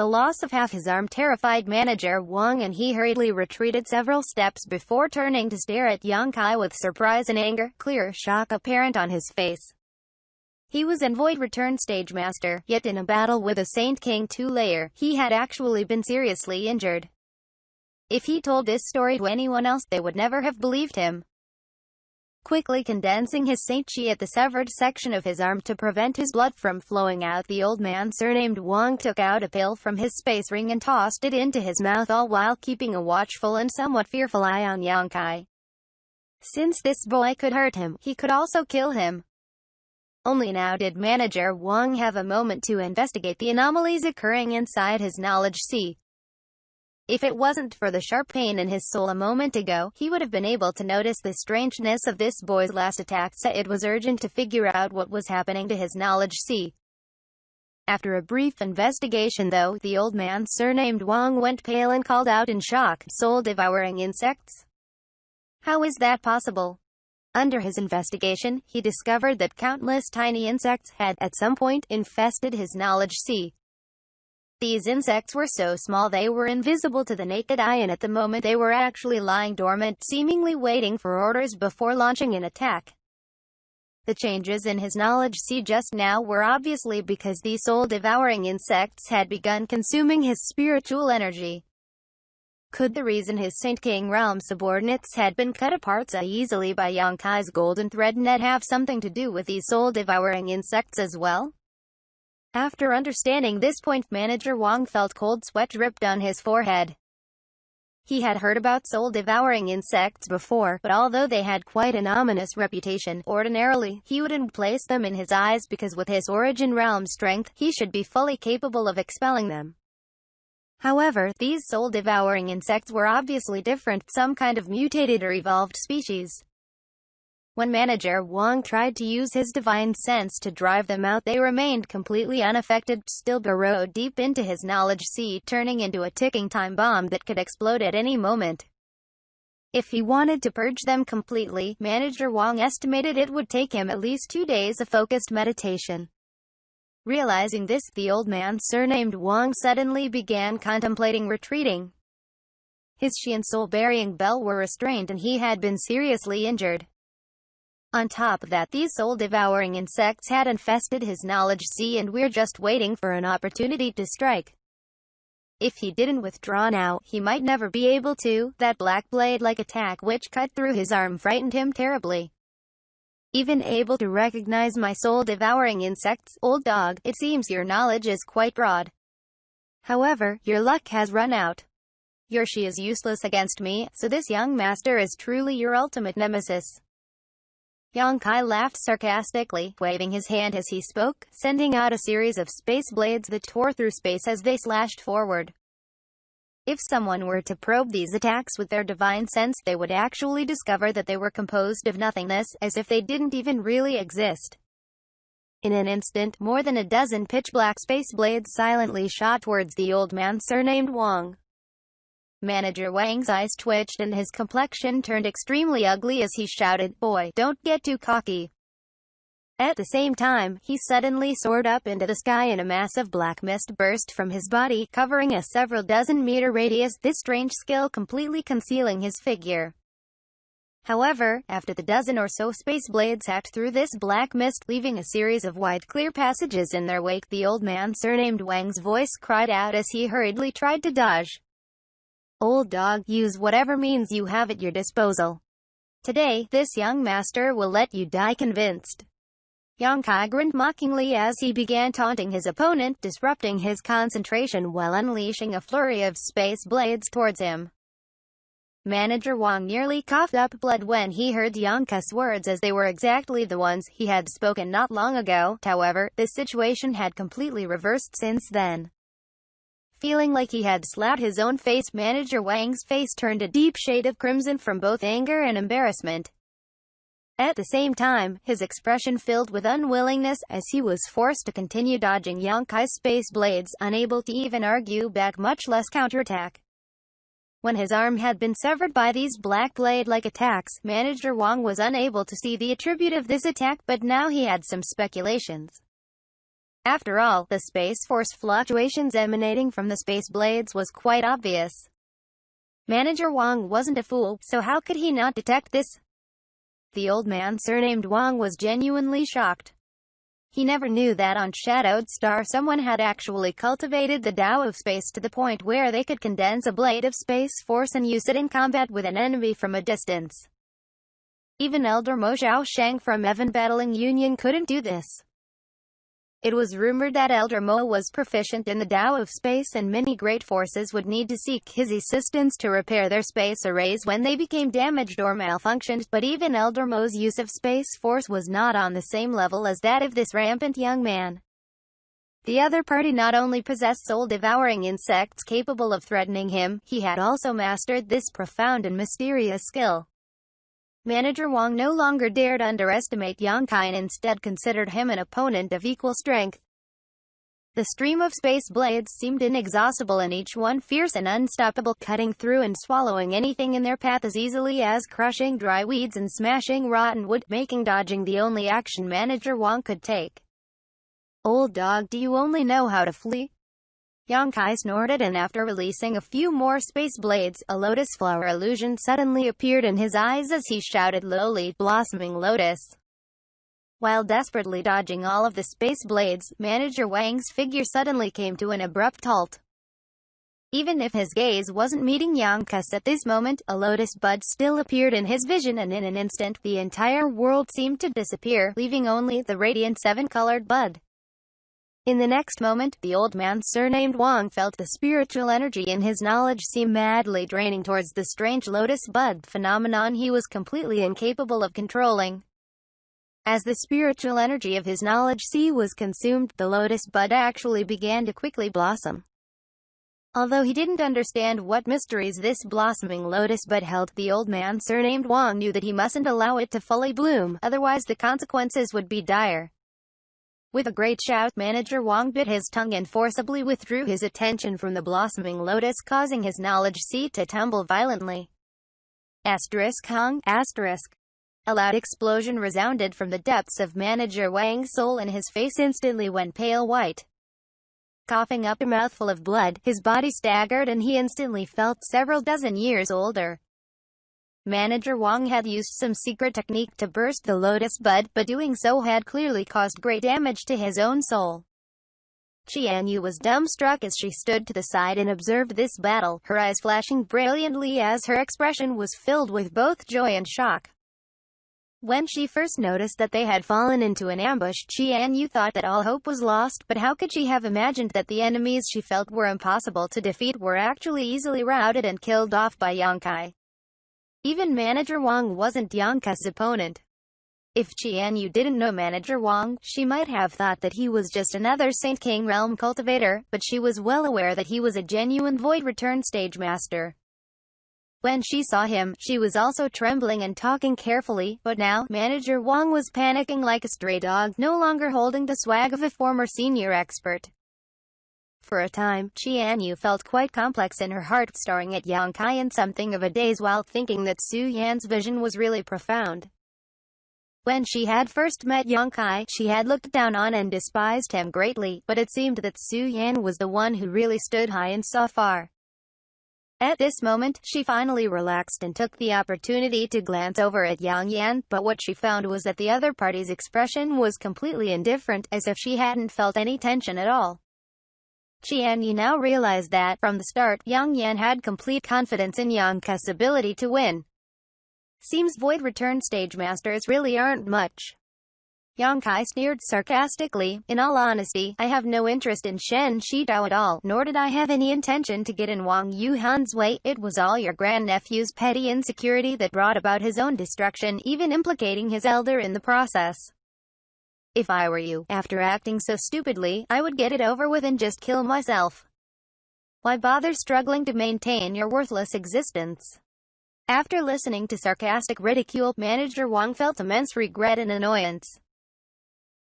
The loss of half his arm terrified Manager Wang, and he hurriedly retreated several steps before turning to stare at Xianxia with surprise and anger, clear shock apparent on his face. He was an Void Return stage master, yet in a battle with a Saint King 2-layer, he had actually been seriously injured. If he told this story to anyone else, they would never have believed him. Quickly condensing his Xianxia at the severed section of his arm to prevent his blood from flowing out, the old man surnamed Wang took out a pill from his space ring and tossed it into his mouth, all while keeping a watchful and somewhat fearful eye on Xianxia. Since this boy could hurt him, he could also kill him. Only now did Manager Wang have a moment to investigate the anomalies occurring inside his knowledge sea. If it wasn't for the sharp pain in his soul a moment ago, he would have been able to notice the strangeness of this boy's last attack, so it was urgent to figure out what was happening to his knowledge sea. After a brief investigation though, the old man surnamed Wang went pale and called out in shock, "Soul-devouring insects? How is that possible?" Under his investigation, he discovered that countless tiny insects had, at some point, infested his knowledge sea. These insects were so small they were invisible to the naked eye, and at the moment they were actually lying dormant, seemingly waiting for orders before launching an attack. The changes in his knowledge sea just now were obviously because these soul-devouring insects had begun consuming his spiritual energy. Could the reason his Saint King realm subordinates had been cut apart so easily by Xianxia's golden thread net have something to do with these soul-devouring insects as well? After understanding this point, Manager Wang felt cold sweat drip down his forehead. He had heard about soul-devouring insects before, but although they had quite an ominous reputation, ordinarily, he wouldn't place them in his eyes because with his origin realm strength, he should be fully capable of expelling them. However, these soul-devouring insects were obviously different, some kind of mutated or evolved species. When Manager Wang tried to use his divine sense to drive them out, they remained completely unaffected, still burrowed deep into his knowledge sea, turning into a ticking time bomb that could explode at any moment. If he wanted to purge them completely, Manager Wang estimated it would take him at least 2 days of focused meditation. Realizing this, the old man surnamed Wang suddenly began contemplating retreating. His Xi and soul-bearing bell were restrained and he had been seriously injured. On top of that, these soul-devouring insects had infested his knowledge sea and we're just waiting for an opportunity to strike. If he didn't withdraw now, he might never be able to. That black blade-like attack which cut through his arm frightened him terribly. Even able to recognize my soul-devouring insects, old dog, it seems your knowledge is quite broad. However, your luck has run out. Your Xi is useless against me, so this young master is truly your ultimate nemesis. Xianxia laughed sarcastically, waving his hand as he spoke, sending out a series of space blades that tore through space as they slashed forward. If someone were to probe these attacks with their divine sense, they would actually discover that they were composed of nothingness, as if they didn't even really exist. In an instant, more than a dozen pitch-black space blades silently shot towards the old man surnamed Wang. Manager Wang's eyes twitched and his complexion turned extremely ugly as he shouted, "Boy, don't get too cocky." At the same time, he suddenly soared up into the sky and a massive black mist burst from his body, covering a several dozen meter radius, this strange skill completely concealing his figure. However, after the dozen or so space blades hacked through this black mist, leaving a series of wide clear passages in their wake, the old man surnamed Wang's voice cried out as he hurriedly tried to dodge. "Old dog, use whatever means you have at your disposal. Today, this young master will let you die convinced." Xianxia grinned mockingly as he began taunting his opponent, disrupting his concentration while unleashing a flurry of space blades towards him. Manager Wang nearly coughed up blood when he heard Xianxia's words, as they were exactly the ones he had spoken not long ago. However, the situation had completely reversed since then. Feeling like he had slapped his own face, Manager Wang's face turned a deep shade of crimson from both anger and embarrassment. At the same time, his expression filled with unwillingness, as he was forced to continue dodging Xianxia's space blades, unable to even argue back, much less counterattack. When his arm had been severed by these black blade-like attacks, Manager Wang was unable to see the attribute of this attack, but now he had some speculations. After all, the space force fluctuations emanating from the space blades was quite obvious. Manager Wang wasn't a fool, so how could he not detect this? The old man surnamed Wang was genuinely shocked. He never knew that on Shadowed Star someone had actually cultivated the Tao of space to the point where they could condense a blade of space force and use it in combat with an enemy from a distance. Even Elder Mo Xiaoshang from Evan Battling Union couldn't do this. It was rumored that Elder Mo was proficient in the Tao of space and many great forces would need to seek his assistance to repair their space arrays when they became damaged or malfunctioned, but even Elder Mo's use of space force was not on the same level as that of this rampant young man. The other party not only possessed soul-devouring insects capable of threatening him, he had also mastered this profound and mysterious skill. Manager Wang no longer dared underestimate Yang Kai and instead considered him an opponent of equal strength. The stream of space blades seemed inexhaustible and each one fierce and unstoppable, cutting through and swallowing anything in their path as easily as crushing dry weeds and smashing rotten wood, making dodging the only action Manager Wang could take. "Old dog, do you only know how to flee?" Yang Kai snorted, and after releasing a few more space blades, a lotus flower illusion suddenly appeared in his eyes as he shouted lowly, "Blossoming Lotus." While desperately dodging all of the space blades, Manager Wang's figure suddenly came to an abrupt halt. Even if his gaze wasn't meeting Yang Kai's at this moment, a lotus bud still appeared in his vision, and in an instant, the entire world seemed to disappear, leaving only the radiant seven-colored bud. In the next moment, the old man surnamed Wang felt the spiritual energy in his knowledge seem madly draining towards the strange lotus bud phenomenon he was completely incapable of controlling. As the spiritual energy of his knowledge sea was consumed, the lotus bud actually began to quickly blossom. Although he didn't understand what mysteries this blossoming lotus bud held, the old man surnamed Wang knew that he mustn't allow it to fully bloom, otherwise the consequences would be dire. With a great shout, Manager Wang bit his tongue and forcibly withdrew his attention from the blossoming lotus, causing his knowledge sea to tumble violently. Hung! A loud explosion resounded from the depths of Manager Wang's soul, and his face instantly went pale white. Coughing up a mouthful of blood, his body staggered and he instantly felt several dozen years older. Manager Wang had used some secret technique to burst the lotus bud, but doing so had clearly caused great damage to his own soul. Xianxia was dumbstruck as she stood to the side and observed this battle, her eyes flashing brilliantly as her expression was filled with both joy and shock. When she first noticed that they had fallen into an ambush, Xianxia thought that all hope was lost, but how could she have imagined that the enemies she felt were impossible to defeat were actually easily routed and killed off by Yang Kai? Even Manager Wang wasn't Yang Kai's opponent. If Xianxia didn't know Manager Wang, she might have thought that he was just another Saint King Realm cultivator, but she was well aware that he was a genuine Void Return stage master. When she saw him, she was also trembling and talking carefully, but now, Manager Wang was panicking like a stray dog, no longer holding the swag of a former senior expert. For a time, Xianxia felt quite complex in her heart, staring at Yang Kai in something of a daze while thinking that Su Yan's vision was really profound. When she had first met Yang Kai, she had looked down on and despised him greatly, but it seemed that Su Yan was the one who really stood high and saw far. At this moment, she finally relaxed and took the opportunity to glance over at Yang Yan, but what she found was that the other party's expression was completely indifferent, as if she hadn't felt any tension at all. Xianxia now realized that, from the start, Yang Yan had complete confidence in Yang Kai's ability to win. Seems Void Return stage masters really aren't much. Yang Kai sneered sarcastically. In all honesty, I have no interest in Shen Shitao at all, nor did I have any intention to get in Wang Yuhan's way. It was all your grandnephew's petty insecurity that brought about his own destruction, even implicating his elder in the process. If I were you, after acting so stupidly, I would get it over with and just kill myself. Why bother struggling to maintain your worthless existence? After listening to sarcastic ridicule, Manager Wang felt immense regret and annoyance.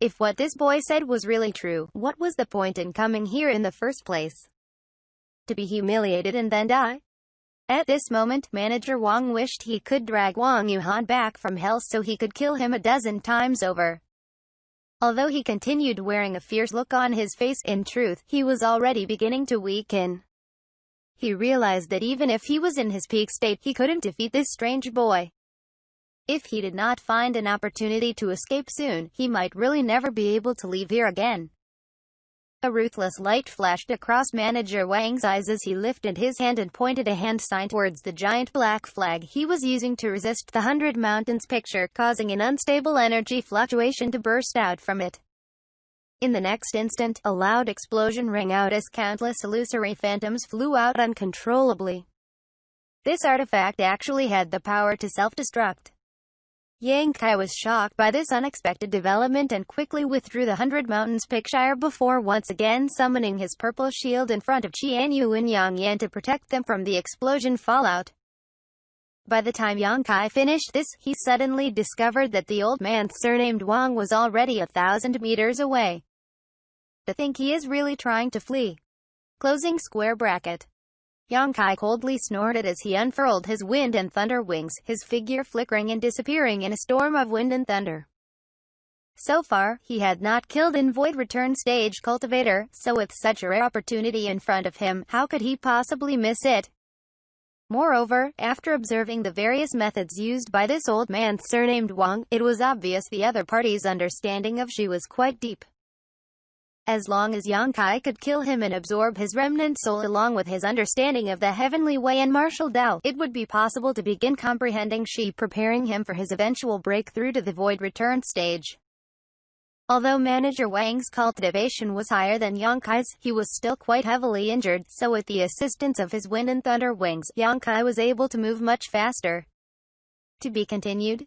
If what this boy said was really true, what was the point in coming here in the first place? To be humiliated and then die? At this moment, Manager Wang wished he could drag Wang Yuhan back from hell so he could kill him a dozen times over. Although he continued wearing a fierce look on his face, in truth, he was already beginning to weaken. He realized that even if he was in his peak state, he couldn't defeat this strange boy. If he did not find an opportunity to escape soon, he might really never be able to leave here again. A ruthless light flashed across Manager Wang's eyes as he lifted his hand and pointed a hand sign towards the giant black flag he was using to resist the 100 Mountains picture, causing an unstable energy fluctuation to burst out from it. In the next instant, a loud explosion rang out as countless illusory phantoms flew out uncontrollably. This artifact actually had the power to self-destruct. Xianxia was shocked by this unexpected development and quickly withdrew the 100 Mountains picture before once again summoning his purple shield in front of Qianyu and Yang Yan to protect them from the explosion fallout. By the time Xianxia finished this, he suddenly discovered that the old man surnamed Wang was already 1,000 meters away. To think he is really trying to flee. Closing square bracket. Xianxia coldly snorted as he unfurled his wind and thunder wings, his figure flickering and disappearing in a storm of wind and thunder. So far, he had not killed in Void Return Stage Cultivator, so with such a rare opportunity in front of him, how could he possibly miss it? Moreover, after observing the various methods used by this old man surnamed Wang, it was obvious the other party's understanding of Shi was quite deep. As long as Xianxia could kill him and absorb his remnant soul along with his understanding of the heavenly way and martial Tao, it would be possible to begin comprehending Shi, preparing him for his eventual breakthrough to the Void Return stage. Although Manager Wang's cultivation was higher than Xianxia's, he was still quite heavily injured, so with the assistance of his wind and thunder wings, Xianxia was able to move much faster. To be continued.